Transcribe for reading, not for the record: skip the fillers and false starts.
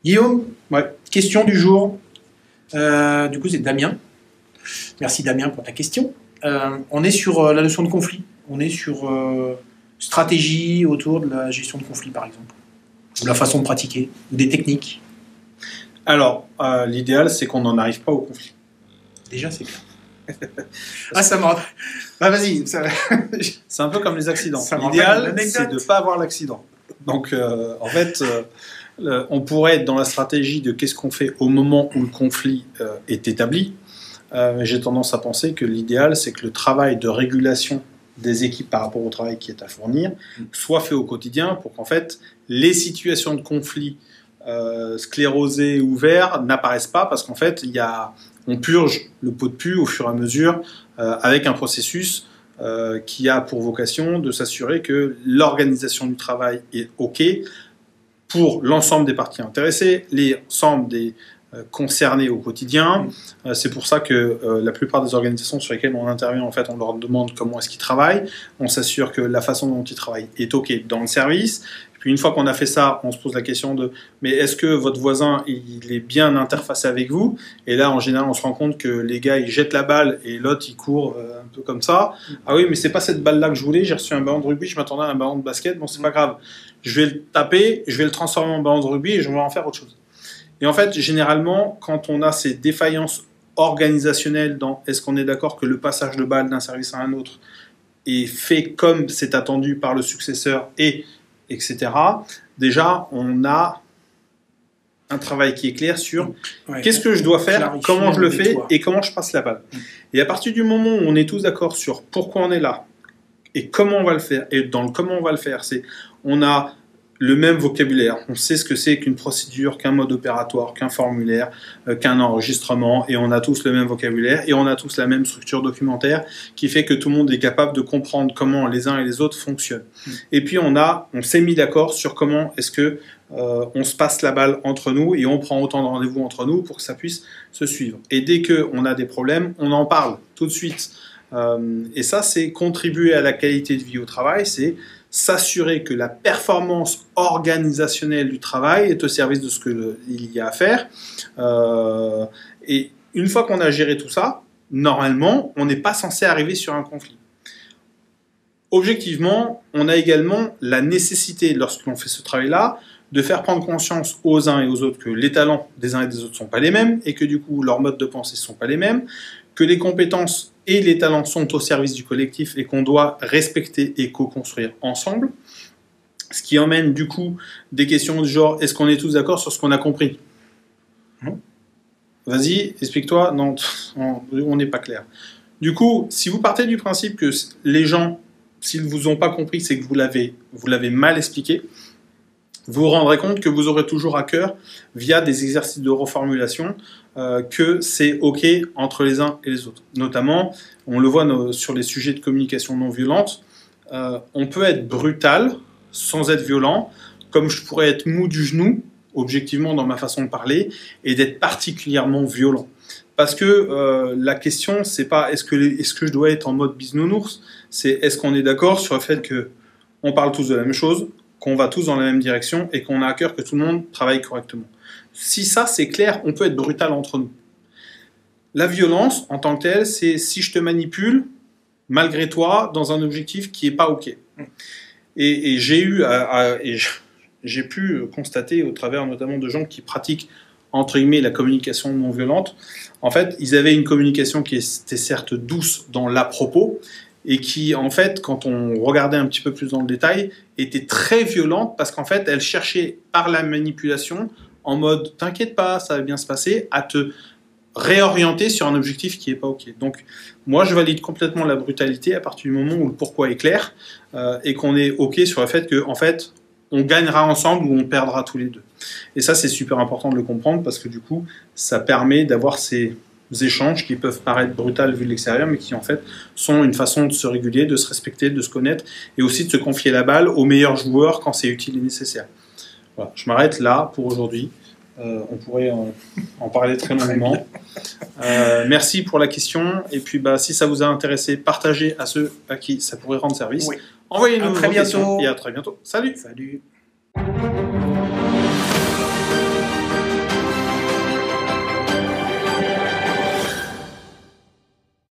Guillaume, Ouais. question du jour. Du coup, c'est Damien. Merci Damien pour ta question. On est sur la notion de conflit. On est sur stratégie autour de la gestion de conflit, par exemple. Ou la façon de pratiquer, ou des techniques. Alors, l'idéal, c'est qu'on n'en arrive pas au conflit. Déjà, c'est clair. Ah, ça m'a... Ah, vas-y. Ça... C'est un peu comme les accidents. Ça me rappelle L'idéal, une anecdote. c'est de ne pas avoir l'accident. Donc, en fait, on pourrait être dans la stratégie de qu'est-ce qu'on fait au moment où le conflit est établi. J'ai tendance à penser que l'idéal, c'est que le travail de régulation des équipes par rapport au travail qui est à fournir soit fait au quotidien pour qu'en fait, les situations de conflit sclérosées, ouverts, n'apparaissent pas parce qu'en fait, on purge le pot de pu au fur et à mesure avec un processus qui a pour vocation de s'assurer que l'organisation du travail est OK pour l'ensemble des parties intéressées, l'ensemble des concernés au quotidien. C'est pour ça que la plupart des organisations sur lesquelles on intervient, en fait, on leur demande comment est-ce qu'ils travaillent. On s'assure que la façon dont ils travaillent est OK dans le service. Puis une fois qu'on a fait ça, on se pose la question de mais est-ce que votre voisin il est bien interfacé avec vous? Et là, en général, on se rend compte que les gars ils jettent la balle et l'autre il court un peu comme ça. Ah oui, mais c'est pas cette balle-là que je voulais. J'ai reçu un ballon de rugby, je m'attendais à un ballon de basket. Bon, c'est pas grave. Je vais le taper, je vais le transformer en ballon de rugby et je vais en faire autre chose. Et en fait, généralement, quand on a ces défaillances organisationnelles dans est-ce qu'on est d'accord que le passage de balle d'un service à un autre est fait comme c'est attendu par le successeur et etc. Déjà, on a un travail qui est clair sur qu'est-ce que je dois faire, comment je le fais et comment je passe la balle. Et à partir du moment où on est tous d'accord sur pourquoi on est là et comment on va le faire, et dans le comment on va le faire, c'est on a le même vocabulaire, on sait ce que c'est qu'une procédure, qu'un mode opératoire, qu'un formulaire, qu'un enregistrement, et on a tous le même vocabulaire, et on a tous la même structure documentaire qui fait que tout le monde est capable de comprendre comment les uns et les autres fonctionnent. Et puis on s'est mis d'accord sur comment est-ce que on se passe la balle entre nous et on prend autant de rendez-vous entre nous pour que ça puisse se suivre. Et dès qu'on a des problèmes, on en parle tout de suite. Et ça, c'est contribuer à la qualité de vie au travail, c'est s'assurer que la performance organisationnelle du travail est au service de ce qu'il y a à faire. Et une fois qu'on a géré tout ça, normalement, on n'est pas censé arriver sur un conflit. Objectivement, on a également la nécessité, lorsqu'on fait ce travail-là, de faire prendre conscience aux uns et aux autres que les talents des uns et des autres ne sont pas les mêmes et que du coup, leurs modes de pensée ne sont pas les mêmes, que les compétences et les talents sont au service du collectif et qu'on doit respecter et co-construire ensemble. Ce qui emmène du coup des questions du genre, est-ce qu'on est tous d'accord sur ce qu'on a compris? Vas-y, explique-toi. Non, on n'est pas clair. Du coup, si vous partez du principe que les gens, s'ils ne vous ont pas compris, c'est que vous l'avez mal expliqué, vous vous rendrez compte que vous aurez toujours à cœur, via des exercices de reformulation, que c'est OK entre les uns et les autres. Notamment, on le voit sur les sujets de communication non violente, on peut être brutal sans être violent, comme je pourrais être mou du genou, objectivement dans ma façon de parler, et d'être particulièrement violent. Parce que la question, c'est pas est-ce que je dois être en mode bisounours, c'est est-ce qu'on est d'accord sur le fait qu'on parle tous de la même chose, qu'on va tous dans la même direction et qu'on a à cœur que tout le monde travaille correctement. Si ça, c'est clair, on peut être brutal entre nous. La violence, en tant que telle, c'est si je te manipule, malgré toi, dans un objectif qui n'est pas OK. Et j'ai pu constater, au travers notamment de gens qui pratiquent, entre guillemets, la communication non violente, en fait, ils avaient une communication qui était certes douce dans l'à-propos, et qui, en fait, quand on regardait un petit peu plus dans le détail, était très violente parce qu'en fait, elle cherchait par la manipulation, en mode « t'inquiète pas, ça va bien se passer », à te réorienter sur un objectif qui n'est pas OK. Donc, moi, je valide complètement la brutalité à partir du moment où le pourquoi est clair et qu'on est OK sur le fait que, en fait, on gagnera ensemble ou on perdra tous les deux. Et ça, c'est super important de le comprendre parce que du coup, ça permet d'avoir ces échanges qui peuvent paraître brutales vu de l'extérieur, mais qui en fait sont une façon de se réguler, de se respecter, de se connaître et aussi de se confier la balle aux meilleurs joueurs quand c'est utile et nécessaire. Voilà, je m'arrête là pour aujourd'hui. On pourrait en parler très longuement. Merci pour la question. Et puis, si ça vous a intéressé, partagez à ceux à qui ça pourrait rendre service. Oui. Envoyez-nous vos questions et à très bientôt. Salut. Salut.